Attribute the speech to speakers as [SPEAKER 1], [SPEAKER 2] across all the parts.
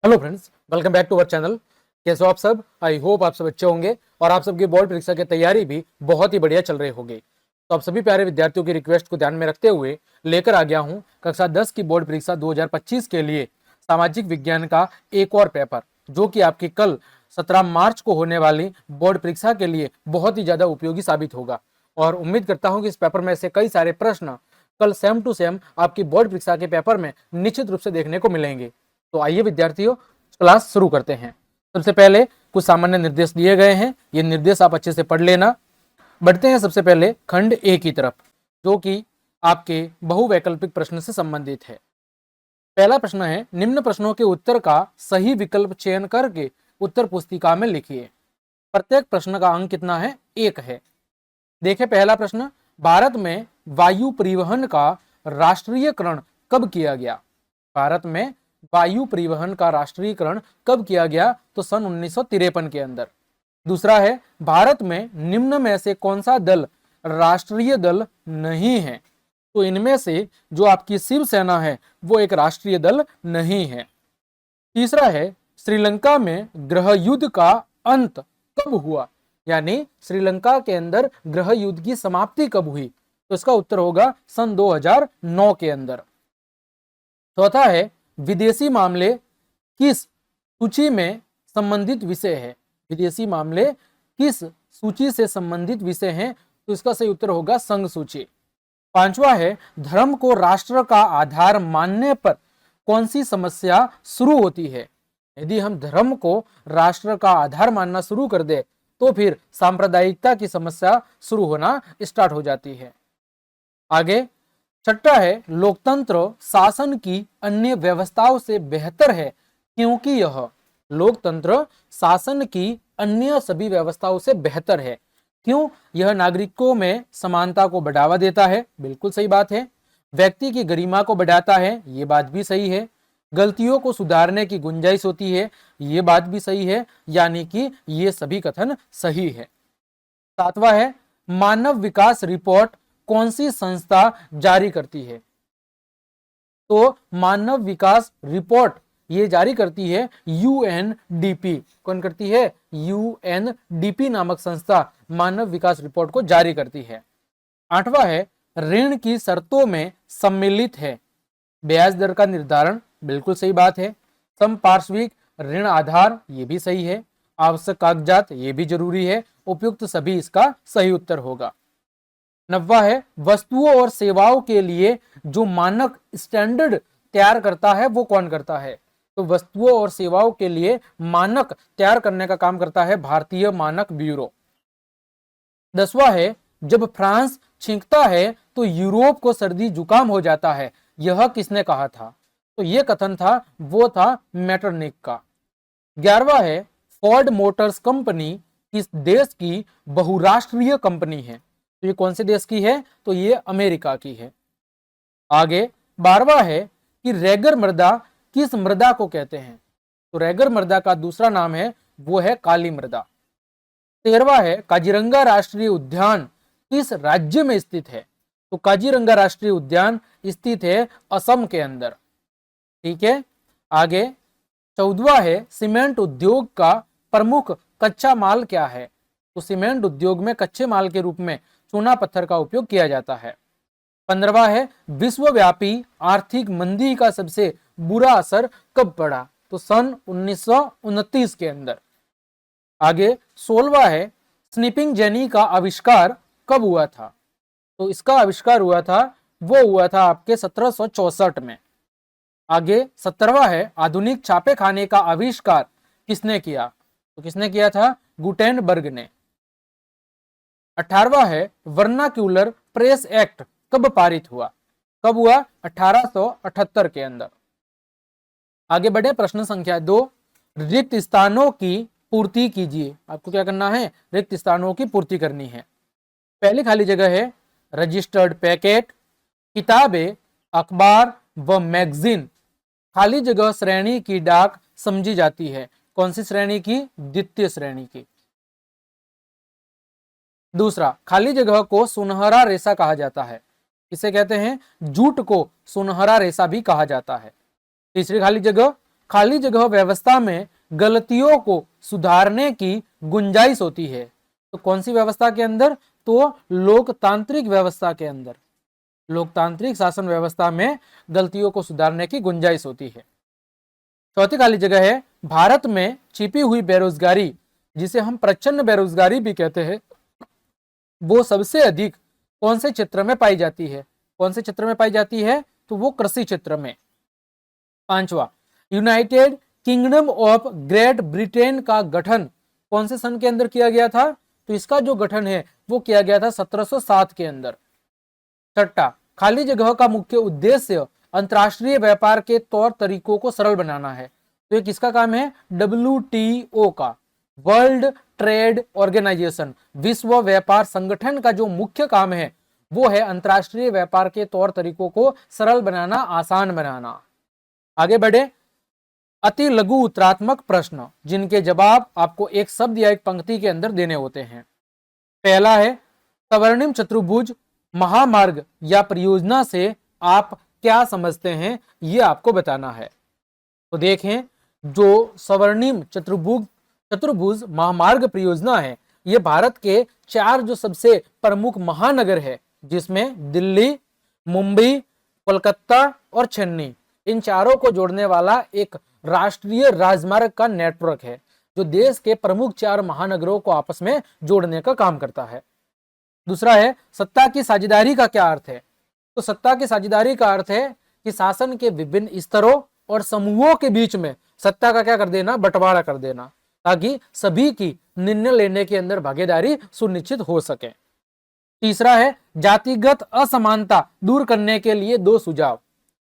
[SPEAKER 1] Hello friends, welcome back to our channel. कैसे हो आप सब? आई होप आप सब अच्छे होंगे और आप सबकी बोर्ड परीक्षा की तैयारी भी बहुत ही बढ़िया चल रही होगी। तो आप सभी प्यारे विद्यार्थियों की रिक्वेस्ट को ध्यान में रखते हुए लेकर आ गया हूं कक्षा 10 की बोर्ड परीक्षा 2025 के लिए सामाजिक विज्ञान का एक और पेपर, जो कि आपकी कल 17 मार्च को होने वाली बोर्ड परीक्षा के लिए बहुत ही ज्यादा उपयोगी साबित होगा। और उम्मीद करता हूं कि इस पेपर में से कई सारे प्रश्न कल सेम टू सेम आपकी बोर्ड परीक्षा के पेपर में निश्चित रूप से देखने को मिलेंगे। तो आइए विद्यार्थियों, क्लास शुरू करते हैं। सबसे पहले कुछ सामान्य निर्देश दिए गए हैं, ये निर्देश आप अच्छे से पढ़ लेना। बढ़ते हैं सबसे पहले खंड ए की तरफ, जो कि आपके बहुवैकल्पिक प्रश्न से संबंधित है। पहला प्रश्न है, निम्न प्रश्नों के उत्तर का सही विकल्प चयन करके उत्तर पुस्तिका में लिखिए। प्रत्येक प्रश्न का अंक कितना है? 1 है। देखें पहला प्रश्न, भारत में वायु परिवहन का राष्ट्रीयकरण कब किया गया? भारत में वायु परिवहन का राष्ट्रीयकरण कब किया गया? तो सन 1953 के अंदर। दूसरा है, भारत में निम्न में से कौन सा दल राष्ट्रीय दल नहीं है? तो इनमें से जो आपकी शिवसेना है वो एक राष्ट्रीय दल नहीं है। तीसरा है, श्रीलंका में गृह युद्ध का अंत कब हुआ? यानी श्रीलंका के अंदर गृह युद्ध की समाप्ति कब हुई? तो इसका उत्तर होगा सन 2009 के अंदर। चौथा है, विदेशी मामले किस सूची में संबंधित विषय है? विदेशी मामले किस सूची से संबंधित विषय हैं? तो इसका सही उत्तर होगा संघ सूची। पांचवा है, धर्म को राष्ट्र का आधार मानने पर कौन सी समस्या शुरू होती है? यदि हम धर्म को राष्ट्र का आधार मानना शुरू कर दे तो फिर सांप्रदायिकता की समस्या शुरू होना स्टार्ट हो जाती है। आगे छठा है, लोकतंत्र शासन की अन्य व्यवस्थाओं से बेहतर है क्योंकि यह लोकतंत्र शासन की अन्य सभी व्यवस्थाओं से बेहतर है। क्यों? यह नागरिकों में समानता को बढ़ावा देता है, बिल्कुल सही बात है। व्यक्ति की गरिमा को बढ़ाता है, ये बात भी सही है। गलतियों को सुधारने की गुंजाइश होती है, ये बात भी सही है, यानी कि ये सभी कथन सही है। सातवां है, मानव विकास रिपोर्ट कौन सी संस्था जारी करती है? तो मानव विकास रिपोर्ट ये जारी करती है यूएनडीपी। कौन करती है? यूएनडीपी नामक संस्था मानव विकास रिपोर्ट को जारी करती है। आठवां है, ऋण की शर्तों में सम्मिलित है ब्याज दर का निर्धारण, बिल्कुल सही बात है। समपार्श्विक ऋण आधार, ये भी सही है। आवश्यक कागजात, ये भी जरूरी है। उपयुक्त सभी इसका सही उत्तर होगा। नौवां है, वस्तुओं और सेवाओं के लिए जो मानक स्टैंडर्ड तैयार करता है वो कौन करता है? तो वस्तुओं और सेवाओं के लिए मानक तैयार करने का काम करता है भारतीय मानक ब्यूरो। 10वां है, जब फ्रांस छींकता है तो यूरोप को सर्दी जुकाम हो जाता है, यह किसने कहा था? तो यह कथन था, वो था मेटरनिक का। 11वां है, फोर्ड मोटर्स कंपनी किस देश की बहुराष्ट्रीय कंपनी है? तो ये कौन से देश की है? तो ये अमेरिका की है। आगे 12वां है कि रैगर मृदा किस मृदा को कहते हैं? तो रैगर मृदा का दूसरा नाम है वो है काली मृदा। 13वां है, काजीरंगा राष्ट्रीय उद्यान किस राज्य में स्थित है? तो काजीरंगा राष्ट्रीय उद्यान स्थित है असम के अंदर। ठीक है। आगे 14वां है, सीमेंट उद्योग का प्रमुख कच्चा माल क्या है? तो सीमेंट उद्योग में कच्चे माल के रूप में चूना पत्थर का उपयोग किया जाता है। 15वां है, विश्वव्यापी आर्थिक मंदी का सबसे बुरा असर कब पड़ा? तो सन 1929 के अंदर। आगे 16वां है, स्निपिंग जेनी का आविष्कार कब हुआ था? तो इसका आविष्कार हुआ था आपके 1764 में। आगे 17वां है, आधुनिक छापे खाने का आविष्कार किसने किया? तो किसने किया था? गुटेनबर्ग ने। 18वां है, वर्नाक्यूलर प्रेस एक्ट कब पारित हुआ? कब हुआ? 1878 के अंदर। आगे बढ़े, प्रश्न संख्या 2, रिक्त स्थानों की पूर्ति कीजिए। आपको क्या करना है? रिक्त स्थानों की पूर्ति करनी है। पहली खाली जगह है रजिस्टर्ड पैकेट, किताबें, अखबार व मैगजीन खाली जगह श्रेणी की डाक समझी जाती है। कौन सी श्रेणी की? द्वितीय श्रेणी की। दूसरा, खाली जगह को सुनहरा रेशा कहा जाता है। किसे कहते हैं? जूट को सुनहरा रेशा भी कहा जाता है। तीसरी खाली जगह, खाली जगह व्यवस्था में गलतियों को सुधारने की गुंजाइश होती है। तो कौन सी व्यवस्था के अंदर? तो लोकतांत्रिक व्यवस्था के अंदर, लोकतांत्रिक शासन व्यवस्था में गलतियों को सुधारने की गुंजाइश होती है। चौथी खाली जगह है, भारत में छिपी हुई बेरोजगारी, जिसे हम प्रच्छन्न बेरोजगारी भी कहते हैं, वो सबसे अधिक कौन से क्षेत्र में पाई जाती है? कौन से क्षेत्र में पाई जाती है? तो वो कृषि क्षेत्र में। पांचवा, United kingdom of great Britain का गठन कौन से सन के अंदर किया गया था? तो इसका जो गठन है वो किया गया था 1707 के अंदर। छठा, खाली जगह का मुख्य उद्देश्य अंतरराष्ट्रीय व्यापार के तौर तरीकों को सरल बनाना है। तो ये किसका काम है? WTO का, वर्ल्ड ट्रेड ऑर्गेनाइजेशन, विश्व व्यापार संगठन का जो मुख्य काम है वो है अंतरराष्ट्रीय व्यापार के तौर तरीकों को सरल बनाना, आसान बनाना। आगे बढ़े, अति लघु उत्तरात्मक प्रश्न जिनके जवाब आपको एक शब्द या एक पंक्ति के अंदर देने होते हैं। पहला है, स्वर्णिम चतुर्भुज महामार्ग या परियोजना से आप क्या समझते हैं? ये आपको बताना है। तो देखें, जो स्वर्णिम चतुर्भुज महामार्ग परियोजना है, ये भारत के 4 जो सबसे प्रमुख महानगर है, जिसमें दिल्ली, मुंबई, कोलकाता और चेन्नई, इन चारों को जोड़ने वाला एक राष्ट्रीय राजमार्ग का नेटवर्क है, जो देश के प्रमुख 4 महानगरों को आपस में जोड़ने का काम करता है। दूसरा है, सत्ता की साझेदारी का क्या अर्थ है? तो सत्ता की साझेदारी का अर्थ है कि शासन के विभिन्न स्तरों और समूहों के बीच में सत्ता का क्या कर देना? बंटवारा कर देना, ताकि सभी की निर्णय लेने के अंदर भागीदारी सुनिश्चित हो सके। तीसरा है, जातिगत असमानता दूर करने के लिए 2 सुझाव।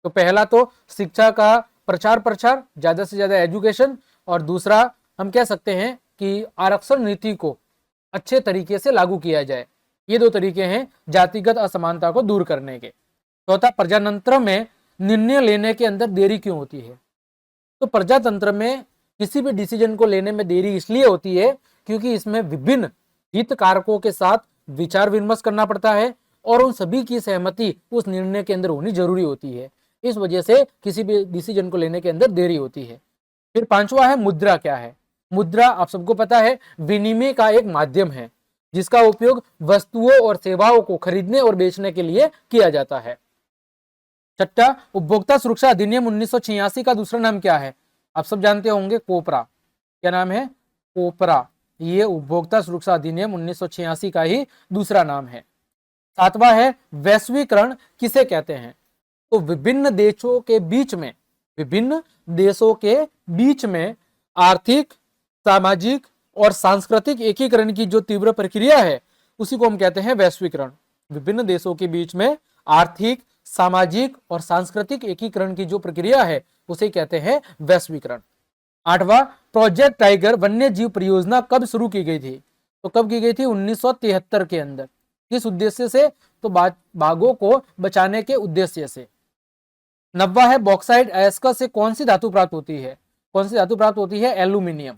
[SPEAKER 1] तो पहला तो शिक्षा का प्रचार, ज्यादा से ज्यादा एजुकेशन, और दूसरा हम कह सकते हैं कि आरक्षण नीति को अच्छे तरीके से लागू किया जाए। ये 2 तरीके हैं जातिगत असमानता को दूर करने के। चौथा, प्रजातंत्र में निर्णय लेने के अंदर देरी क्यों होती है? तो प्रजातंत्र में किसी भी डिसीजन को लेने में देरी इसलिए होती है क्योंकि इसमें विभिन्न हितधारकों के साथ विचार विमर्श करना पड़ता है और उन सभी की सहमति उस निर्णय के अंदर होनी जरूरी होती है। इस वजह से किसी भी डिसीजन को लेने के अंदर देरी होती है। फिर पांचवा है, मुद्रा क्या है? मुद्रा आप सबको पता है विनिमय का एक माध्यम है, जिसका उपयोग वस्तुओं और सेवाओं को खरीदने और बेचने के लिए किया जाता है। छठा, उपभोक्ता सुरक्षा अधिनियम 1986 का दूसरा नाम क्या है? आप सब जानते होंगे, कोपरा। क्या नाम है? कोपरा। ये उपभोक्ता सुरक्षा अधिनियम 1986 का ही दूसरा नाम है। सातवां है, वैश्वीकरण किसे कहते हैं? तो विभिन्न देशों के बीच में आर्थिक, सामाजिक और सांस्कृतिक एकीकरण की जो तीव्र प्रक्रिया है उसी को हम कहते हैं वैश्वीकरण। विभिन्न देशों के बीच में आर्थिक, सामाजिक और सांस्कृतिक एकीकरण की जो प्रक्रिया है उसे कहते हैं वैश्वीकरण। आठवां, प्रोजेक्ट टाइगर वन्य जीव परियोजना कब शुरू की गई थी? तो कब की गई थी? 1973 के अंदर। किस उद्देश्य से? तो बाघों को बचाने के उद्देश्य से। नब्बा है, बॉक्साइट अयस्क से कौन सी धातु प्राप्त होती है? कौन सी धातु प्राप्त होती है? एल्यूमिनियम।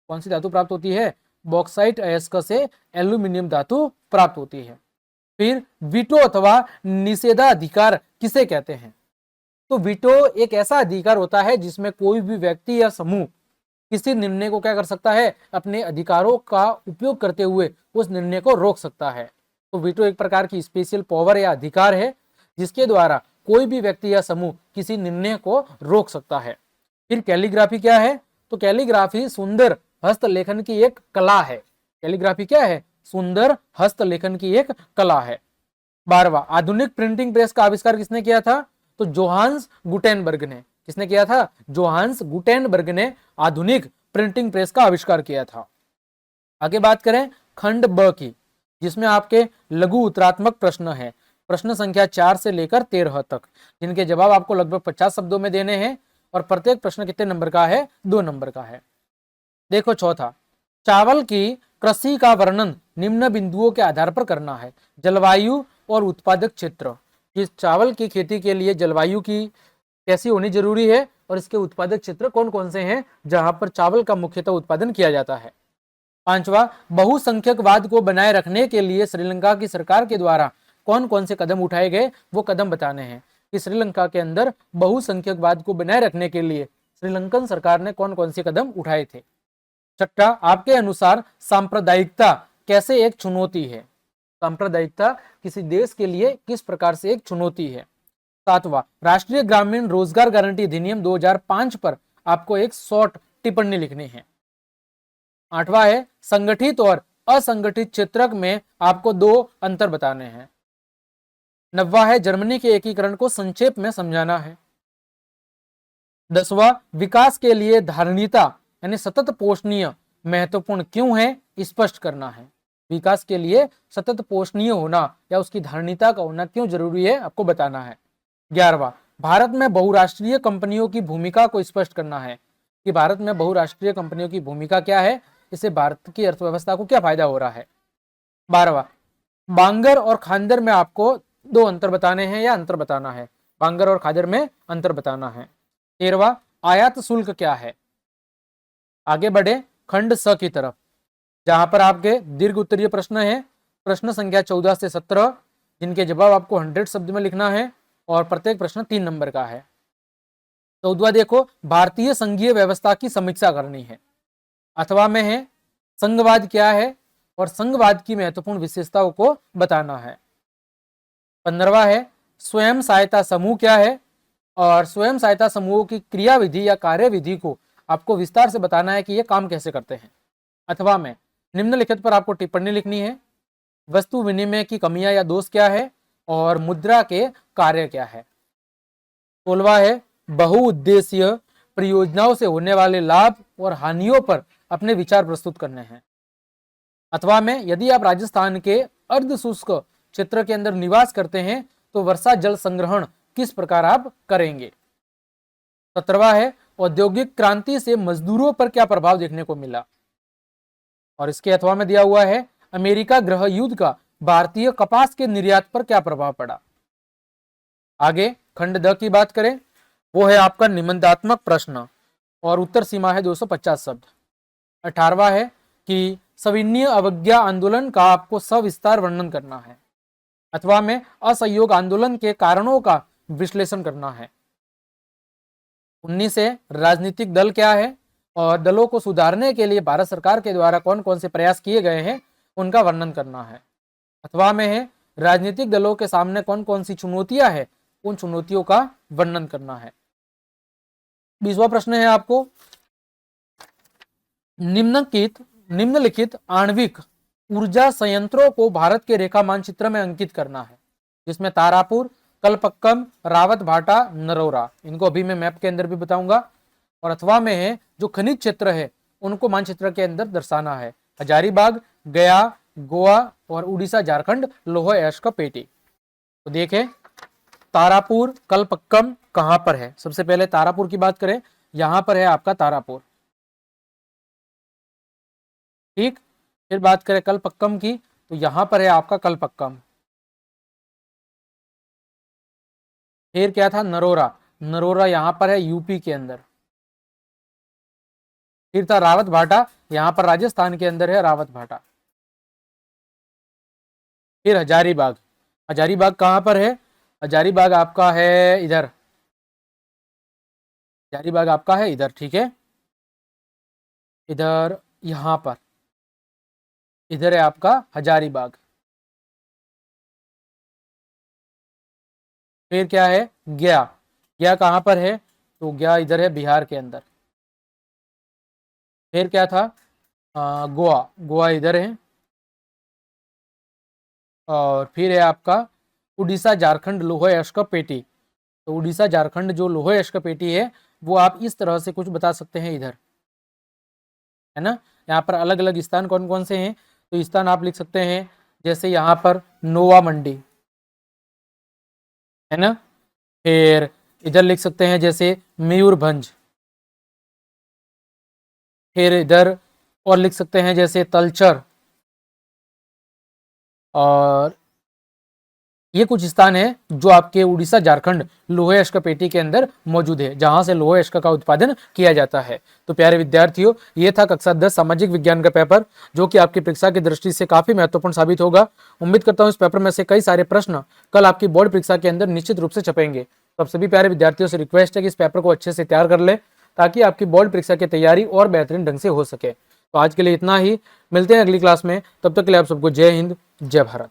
[SPEAKER 1] कौन सी धातु प्राप्त होती है? बॉक्साइट अयस्क से एल्यूमिनियम धातु प्राप्त होती है। फिर वीटो अथवा निषेधाधिकार किसे कहते हैं? तो वीटो एक ऐसा अधिकार होता है जिसमें कोई भी व्यक्ति या समूह किसी निर्णय को क्या कर सकता है? अपने अधिकारों का उपयोग करते हुए उस निर्णय को रोक सकता है। तो वीटो एक प्रकार की स्पेशल पावर या अधिकार है जिसके द्वारा कोई भी व्यक्ति या समूह किसी निर्णय को रोक सकता है। फिर कैलीग्राफी क्या है? तो कैलीग्राफी सुंदर हस्तलेखन की एक कला है। कैलीग्राफी क्या है? सुंदर हस्तलेखन की एक कला है। 12वां, आधुनिक प्रिंटिंग प्रेस का आविष्कार किसने किया था? तो जोहान्स गुटेनबर्ग ने। किसने किया था? जोहान्स गुटेनबर्ग ने आधुनिक प्रिंटिंग प्रेस का आविष्कार किया था। आगे बात करें खंड ब की, जिसमें आपके लघु उत्तरात्मक प्रश्न है। प्रश्न संख्या 4 से लेकर 13 तक, जिनके जवाब आपको लगभग 50 शब्दों में देने हैं और प्रत्येक प्रश्न कितने नंबर का है? 2 नंबर का है। देखो चौथा, चावल की कृषि का वर्णन निम्न बिंदुओं के आधार पर करना है। जलवायु और उत्पादक क्षेत्र। इस चावल की खेती के लिए जलवायु की कैसी होनी जरूरी है और इसके उत्पादक क्षेत्र कौन कौन से हैं जहां पर चावल का मुख्यतः उत्पादन किया जाता है। 5वां, बहुसंख्यकवाद को बनाए रखने के लिए श्रीलंका की सरकार के द्वारा कौन कौन से कदम उठाए गए, वो कदम बताने हैं कि श्रीलंका के अंदर बहुसंख्यकवाद को बनाए रखने के लिए श्रीलंकन सरकार ने कौन कौन से कदम उठाए थे। छठा, आपके अनुसार सांप्रदायिकता कैसे एक चुनौती है। सांप्रदायिकता किसी देश के लिए किस प्रकार से एक चुनौती है। सातवां, राष्ट्रीय ग्रामीण रोजगार गारंटी अधिनियम 2005 पर आपको एक शॉर्ट टिप्पणी लिखनी है। आठवां है, संगठित और असंगठित क्षेत्र में आपको दो अंतर बताने हैं। नौवां है, जर्मनी के एकीकरण को संक्षेप में समझाना है। 10वां, विकास के लिए धारणीयता यानी सतत पोषणीय महत्वपूर्ण क्यों है, स्पष्ट करना है। विकास के लिए सतत पोषणीय होना या उसकी धारणीयता का होना क्यों जरूरी है, आपको बताना है। 11वां, भारत में बहुराष्ट्रीय कंपनियों की भूमिका को स्पष्ट करना है कि भारत में बहुराष्ट्रीय कंपनियों की भूमिका क्या है, इससे भारत की अर्थव्यवस्था को क्या फायदा हो रहा है। 12वां, बांगर और खांदर में आपको दो अंतर बताने हैं या अंतर बताना है। बांगर और खादर में अंतर बताना है। 13वां, आयात शुल्क क्या है। आगे बढ़े खंड स की तरफ, जहां पर आपके दीर्घ उत्तरीय प्रश्न है, प्रश्न संख्या 14 से 17, जिनके जवाब आपको 100 शब्द में लिखना है और प्रत्येक प्रश्न 3 नंबर का है। 14वां देखो, भारतीय संघीय व्यवस्था की समीक्षा करनी है। अथवा में है संघवाद क्या है और संघवाद की महत्वपूर्ण विशेषताओं को बताना है। 15वां है स्वयं सहायता समूह क्या है और स्वयं सहायता समूहों की क्रियाविधि या कार्यविधि को आपको विस्तार से बताना है कि ये काम कैसे करते हैं। अथवा में निम्नलिखित पर आपको टिप्पणी लिखनी है। वस्तु विनिमय की कमियां या दोष क्या है और मुद्रा के कार्य क्या है। 16वां है बहुउद्देशीय परियोजनाओं से होने वाले लाभ और हानियों पर अपने विचार प्रस्तुत करने हैं। अथवा में यदि आप राजस्थान के अर्ध शुष्क क्षेत्र के अंदर निवास करते हैं तो वर्षा जल संग्रहण किस प्रकार आप करेंगे। 17वां है औद्योगिक क्रांति से मजदूरों पर क्या प्रभाव देखने को मिला। और इसके अथवा में दिया हुआ है अमेरिका गृह युद्ध का भारतीय कपास के निर्यात पर क्या प्रभाव पड़ा। आगे खंड द की बात करें, वो है आपका निबंधात्मक प्रश्न और उत्तर सीमा है 250 शब्द। 18वां है कि सविनय अवज्ञा आंदोलन का आपको सविस्तार वर्णन करना है। अथवा में असहयोग आंदोलन के कारणों का विश्लेषण करना है। 19 है राजनीतिक दल क्या है और दलों को सुधारने के लिए भारत सरकार के द्वारा कौन कौन से प्रयास किए गए हैं उनका वर्णन करना है। अथवा में है राजनीतिक दलों के सामने कौन कौन सी चुनौतियां हैं, उन चुनौतियों का वर्णन करना है। 20वां प्रश्न है आपको निम्नलिखित आणविक ऊर्जा संयंत्रों को भारत के रेखा मानचित्र में अंकित करना है, जिसमें तारापुर, कलपक्कम, रावत भाटा, नरोरा, इनको अभी मैं मैप के अंदर भी बताऊंगा। और अथवा में है जो खनिज क्षेत्र है उनको मानचित्र के अंदर दर्शाना है। हजारीबाग, गया, गोवा और उड़ीसा, झारखंड, लोह अयस्क पेटी। तो देखें तारापुर, कलपक्कम कहां पर है। सबसे पहले तारापुर की बात करें, यहां पर है आपका तारापुर, ठीक। फिर बात करें कलपक्कम की, तो यहां पर है आपका कलपक्कम। फिर क्या था नरोरा, नरोरा यहां पर है यूपी के अंदर। फिर था रावत भाटा, यहां पर राजस्थान के अंदर है रावत भाटा। फिर हजारीबाग, हजारीबाग कहां पर है, हजारीबाग आपका है इधर, हजारीबाग आपका है इधर, ठीक है, इधर यहां पर, इधर है आपका हजारीबाग। फिर क्या है गया, गया कहां पर है, तो गया इधर है बिहार के अंदर। फिर क्या था गोवा, गोवा इधर है। और फिर है आपका उड़ीसा, झारखंड, लोह अयस्क पेटी। तो उड़ीसा, झारखंड जो लोह अयस्क पेटी है वो आप इस तरह से कुछ बता सकते हैं इधर, है ना। यहाँ पर अलग अलग स्थान कौन कौन से हैं, तो स्थान आप लिख सकते हैं जैसे यहाँ पर नोवा मंडी, है ना। फिर इधर लिख सकते हैं जैसे मयूरभंज। फिर इधर और लिख सकते हैं जैसे तलचर। और ये कुछ स्थान है जो आपके उड़ीसा, झारखंड, लोह अयस्क पेटी के अंदर मौजूद है, जहां से लोह अयस्क का उत्पादन किया जाता है। तो प्यारे विद्यार्थियों, ये था कक्षा 10 सामाजिक विज्ञान का पेपर, जो कि आपकी परीक्षा की दृष्टि से काफी महत्वपूर्ण साबित होगा। उम्मीद करता हूं इस पेपर में से कई सारे प्रश्न कल आपकी बोर्ड परीक्षा के अंदर निश्चित रूप से छपेंगे। तो अब सभी प्यारे विद्यार्थियों से रिक्वेस्ट है कि इस पेपर को अच्छे से तैयार कर ले, ताकि आपकी बोर्ड परीक्षा की तैयारी और बेहतरीन ढंग से हो सके। तो आज के लिए इतना ही, मिलते हैं अगली क्लास में, तब तक के लिए आप सबको जय हिंद, जय भारत।